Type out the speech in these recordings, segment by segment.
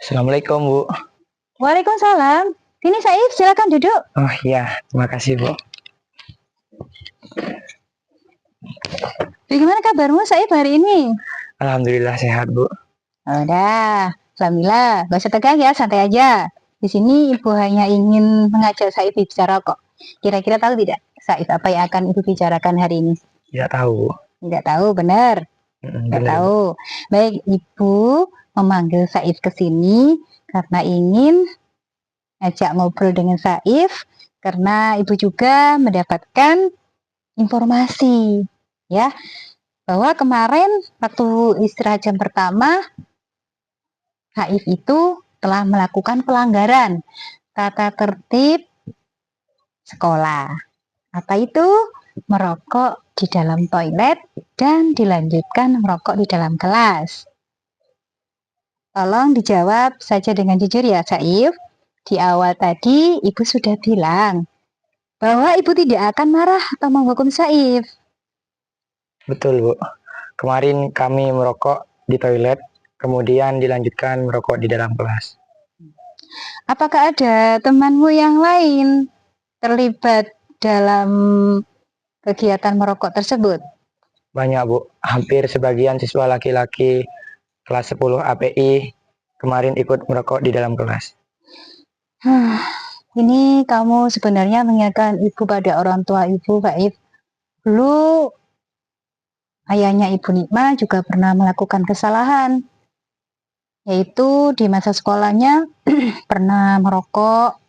Assalamualaikum, Bu. Waalaikumsalam. Sini Saif, silakan duduk. Oh iya, terima kasih, Bu. Bagaimana kabarmu Saif hari ini? Alhamdulillah sehat, Bu. Udah, alhamdulillah. Gak usah tegang ya, santai aja. Di sini Ibu hanya ingin mengajak Saif bicara kok. Kira-kira tahu tidak, Saif, apa yang akan Ibu bicarakan hari ini? Tidak tahu, Bu. Tidak tahu, benar. Tidak Benar, Bu. tahu. Baik, Ibu memanggil Saif ke sini karena ingin ajak ngobrol dengan Saif, karena Ibu juga mendapatkan informasi, ya, bahwa kemarin waktu istirahat jam pertama, Saif itu telah melakukan pelanggaran tata tertib sekolah. Apa itu? Merokok di dalam toilet dan dilanjutkan merokok di dalam kelas. Tolong dijawab saja dengan jujur ya, Saif. Di awal tadi Ibu sudah bilang bahwa Ibu tidak akan marah atau menghukum Saif. Betul, Bu. Kemarin kami merokok di toilet, kemudian dilanjutkan merokok di dalam kelas. Apakah ada temanmu yang lain terlibat dalam kegiatan merokok tersebut? Banyak, Bu. Hampir sebagian siswa laki-laki kelas 10 API kemarin ikut merokok di dalam kelas. Ini kamu sebenarnya mengingatkan Ibu pada orang tua Ibu, Saif. Dulu ayahnya Ibu Nikma juga pernah melakukan kesalahan, yaitu di masa sekolahnya pernah merokok,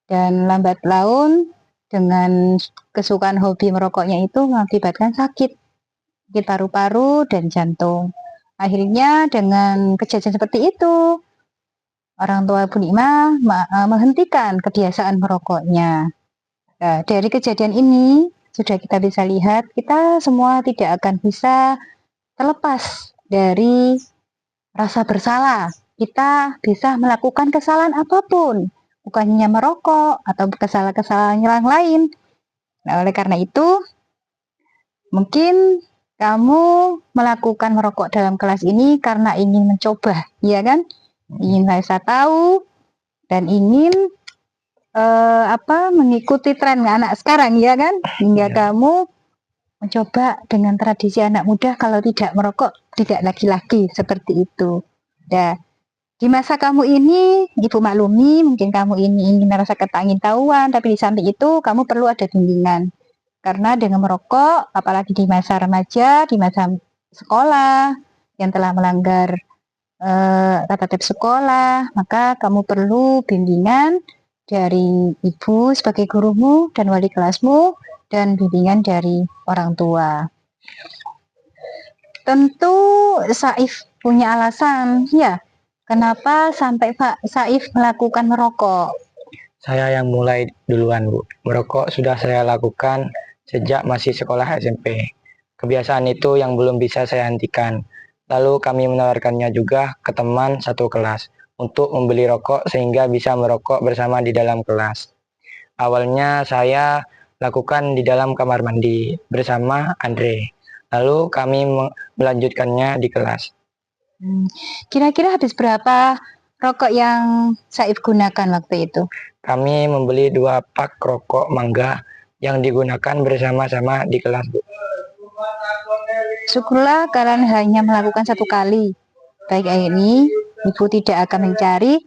dan lambat laun dengan kesukaan hobi merokoknya itu mengakibatkan sakit paru-paru dan jantung. Akhirnya dengan kejadian seperti itu, orang tua Bu Nikma menghentikan kebiasaan merokoknya. Nah, dari kejadian ini sudah kita bisa lihat, kita semua tidak akan bisa terlepas dari rasa bersalah. Kita bisa melakukan kesalahan apapun, bukan hanya merokok atau kesalahan-kesalahan yang lain. Nah, oleh karena itu, mungkin kamu melakukan merokok dalam kelas ini karena ingin mencoba, ya kan? Ingin rasa tahu dan ingin mengikuti tren anak sekarang, ya kan? Hingga kamu mencoba dengan tradisi anak muda, kalau tidak merokok tidak laki-laki, seperti itu. Ya, di masa kamu ini, Ibu maklumi, mungkin kamu ini ingin merasa ketangin-tahuan, tapi di samping itu kamu perlu ada bimbingan. Karena dengan merokok, apalagi di masa remaja, di masa sekolah, yang telah melanggar tata tertib sekolah, maka kamu perlu bimbingan dari ibu sebagai gurumu dan wali kelasmu, dan bimbingan dari orang tua. Tentu Saif punya alasan, ya, kenapa sampai Saif melakukan merokok. Saya yang mulai duluan, Bu. Merokok sudah saya lakukan sejak masih sekolah SMP. Kebiasaan itu yang belum bisa saya hentikan. Lalu kami menawarkannya juga ke teman satu kelas untuk membeli rokok sehingga bisa merokok bersama di dalam kelas. Awalnya saya lakukan di dalam kamar mandi bersama Andre. Lalu kami melanjutkannya di kelas. Kira-kira habis berapa rokok yang Saif gunakan waktu itu? Kami membeli 2 pak rokok mangga yang digunakan bersama-sama di kelas, Bu. Syukurlah kalian hanya melakukan satu kali. Baik ini, Ibu tidak akan mencari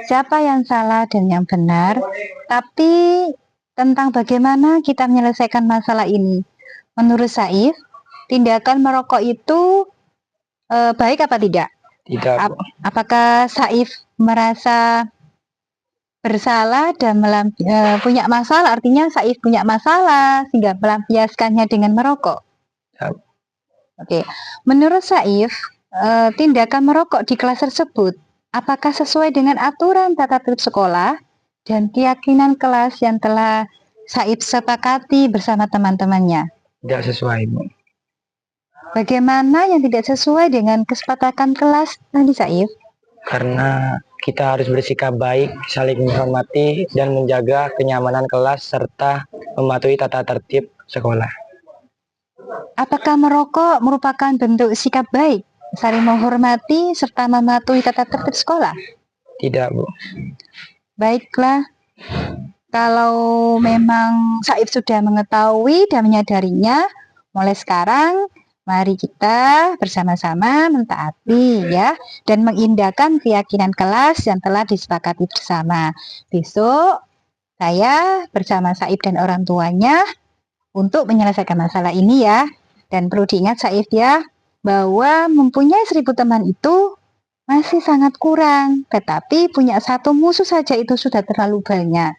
siapa yang salah dan yang benar, tapi tentang bagaimana kita menyelesaikan masalah ini. Menurut Saif, tindakan merokok itu baik apa tidak? Tidak, Bu. Apakah Saif merasa bersalah dan punya masalah, artinya Saif punya masalah sehingga melampiaskannya dengan merokok? Ya. Oke, menurut Saif, tindakan merokok di kelas tersebut apakah sesuai dengan aturan tata tertib sekolah dan keyakinan kelas yang telah Saif sepakati bersama teman-temannya? Tidak sesuai, Bu. Bagaimana yang tidak sesuai dengan kesepakatan kelas tadi, Saif? Karena kita harus bersikap baik, saling menghormati, dan menjaga kenyamanan kelas serta mematuhi tata tertib sekolah. Apakah merokok merupakan bentuk sikap baik? saling menghormati serta mematuhi tata tertib sekolah? Tidak, Bu. Baiklah, kalau memang Saif sudah mengetahui dan menyadarinya, mulai sekarang mari kita bersama-sama mentaati ya dan mengindahkan keyakinan kelas yang telah disepakati bersama. Besok saya bersama Saif dan orang tuanya untuk menyelesaikan masalah ini ya. Dan perlu diingat Saif ya, bahwa mempunyai 1000 teman itu masih sangat kurang. Tetapi punya satu musuh saja itu sudah terlalu banyak.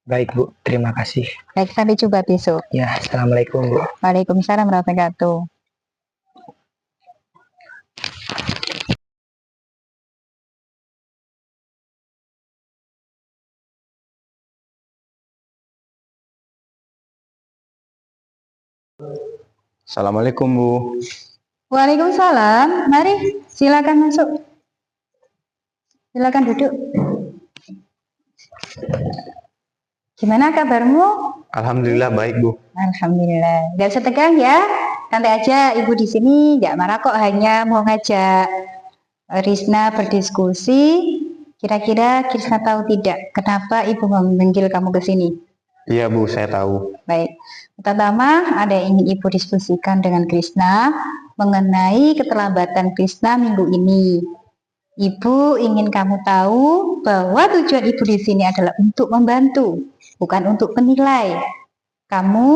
Baik, Bu. Terima kasih. Baik, sampai jumpa besok. Ya, Assalamualaikum, Bu. Waalaikumsalam warahmatullahi wabarakatuh. Assalamualaikum, Bu. Waalaikumsalam. Mari, silakan masuk. Silakan duduk. Gimana kabarmu? Alhamdulillah baik, Bu. Alhamdulillah. Gak usah tegang ya. Santai aja, Ibu di sini gak marah kok, hanya mau ngajak Krisna berdiskusi. Kira-kira Krisna tahu tidak kenapa Ibu memanggil kamu ke sini? Iya, Bu, saya tahu. Baik. Pertama, ada yang ingin Ibu diskusikan dengan Krisna mengenai keterlambatan Krisna minggu ini. Ibu ingin kamu tahu bahwa tujuan Ibu di sini adalah untuk membantu, bukan untuk menilai. Kamu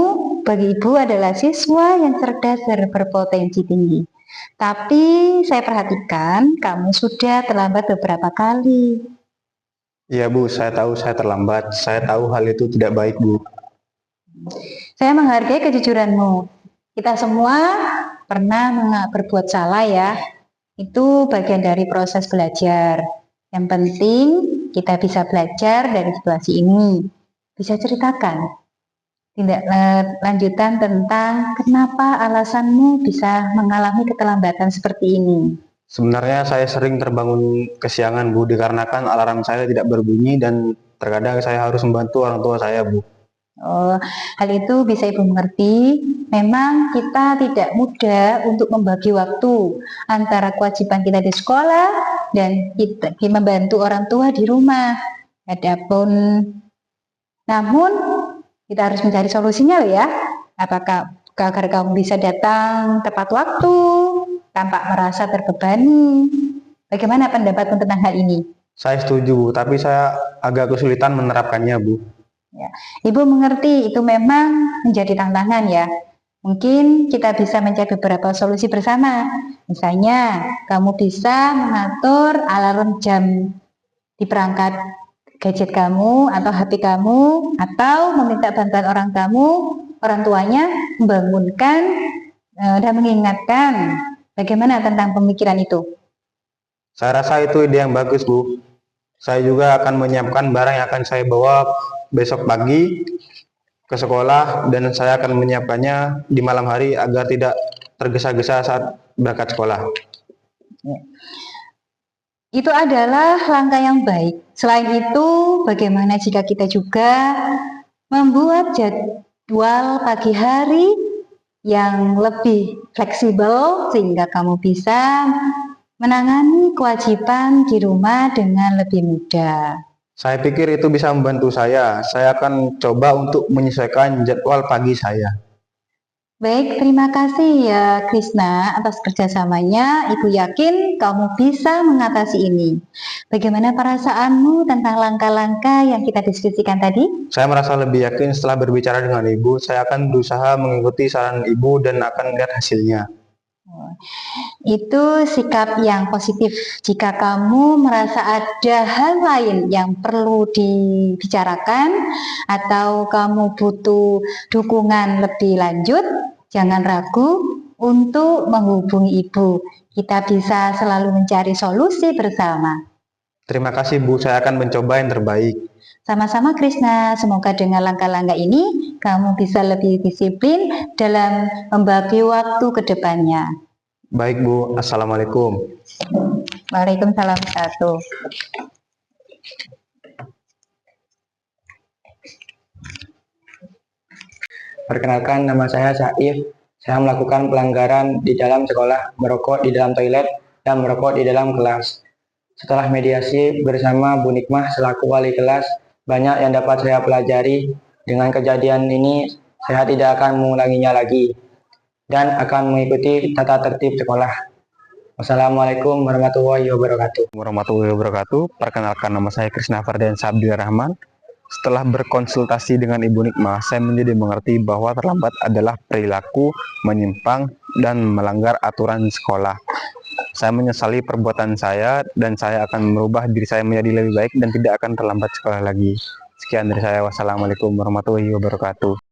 bagi Ibu adalah siswa yang cerdas dan berpotensi tinggi. Tapi saya perhatikan kamu sudah terlambat beberapa kali. Iya, Bu, saya tahu saya terlambat. Saya tahu hal itu tidak baik, Bu. Saya menghargai kejujuranmu. Kita semua pernah berbuat salah ya. Itu bagian dari proses belajar. Yang penting kita bisa belajar dari situasi ini. Bisa ceritakan tindak lanjutan tentang kenapa alasanmu bisa mengalami keterlambatan seperti ini. Sebenarnya saya sering terbangun kesiangan, Bu, dikarenakan alarm saya tidak berbunyi dan terkadang saya harus membantu orang tua saya, Bu. Oh, hal itu bisa Ibu mengerti. Memang kita tidak mudah untuk membagi waktu antara kewajiban kita di sekolah dan kita membantu orang tua di rumah. Namun kita harus mencari solusinya loh ya. Apakah agar kamu bisa datang tepat waktu tanpa merasa terbebani? Bagaimana pendapatmu tentang hal ini? Saya setuju, Bu, tapi saya agak kesulitan menerapkannya, Bu. Ya, Ibu mengerti itu memang menjadi tantangan ya. Mungkin kita bisa mencari beberapa solusi bersama. Misalnya, kamu bisa mengatur alarm jam di perangkat gadget kamu atau HP kamu, atau meminta bantuan orang tuanya membangunkan dan mengingatkan. Bagaimana tentang pemikiran itu? Saya rasa itu ide yang bagus, Bu. Saya juga akan menyiapkan barang yang akan saya bawa besok pagi ke sekolah dan saya akan menyiapkannya di malam hari agar tidak tergesa-gesa saat berangkat sekolah. Itu adalah langkah yang baik. Selain itu, bagaimana jika kita juga membuat jadwal pagi hari yang lebih fleksibel sehingga kamu bisa menangani kewajiban di rumah dengan lebih mudah. Saya pikir itu bisa membantu saya. Saya akan coba untuk menyesuaikan jadwal pagi saya. Baik, terima kasih ya Krisna atas kerjasamanya. Ibu yakin kamu bisa mengatasi ini. Bagaimana perasaanmu tentang langkah-langkah yang kita diskusikan tadi? Saya merasa lebih yakin setelah berbicara dengan Ibu. Saya akan berusaha mengikuti saran Ibu dan akan lihat hasilnya. Itu sikap yang positif. Jika kamu merasa ada hal lain yang perlu dibicarakan atau kamu butuh dukungan lebih lanjut, jangan ragu untuk menghubungi Ibu. Kita bisa selalu mencari solusi bersama. Terima kasih, Bu. Saya akan mencoba yang terbaik. Sama-sama Krisna, semoga dengan langkah-langkah ini kamu bisa lebih disiplin dalam membagi waktu ke depannya. Baik, Bu. Assalamualaikum. Waalaikumsalam warahmatullahi. Perkenalkan, nama saya Saif. Saya melakukan pelanggaran di dalam sekolah, merokok di dalam toilet, dan merokok di dalam kelas. Setelah mediasi bersama Bu Nikmah selaku wali kelas, banyak yang dapat saya pelajari. Dengan kejadian ini, saya tidak akan mengulanginya lagi dan akan mengikuti tata tertib sekolah. Wassalamualaikum warahmatullahi wabarakatuh. Warahmatullahi wabarakatuh. Perkenalkan, nama saya Krisna Fardian Sabdi Rahman. Setelah berkonsultasi dengan Ibu Nikmah, saya menjadi mengerti bahwa terlambat adalah perilaku menyimpang dan melanggar aturan sekolah. Saya menyesali perbuatan saya dan saya akan merubah diri saya menjadi lebih baik dan tidak akan terlambat sekolah lagi. Sekian dari saya. Wassalamualaikum warahmatullahi wabarakatuh.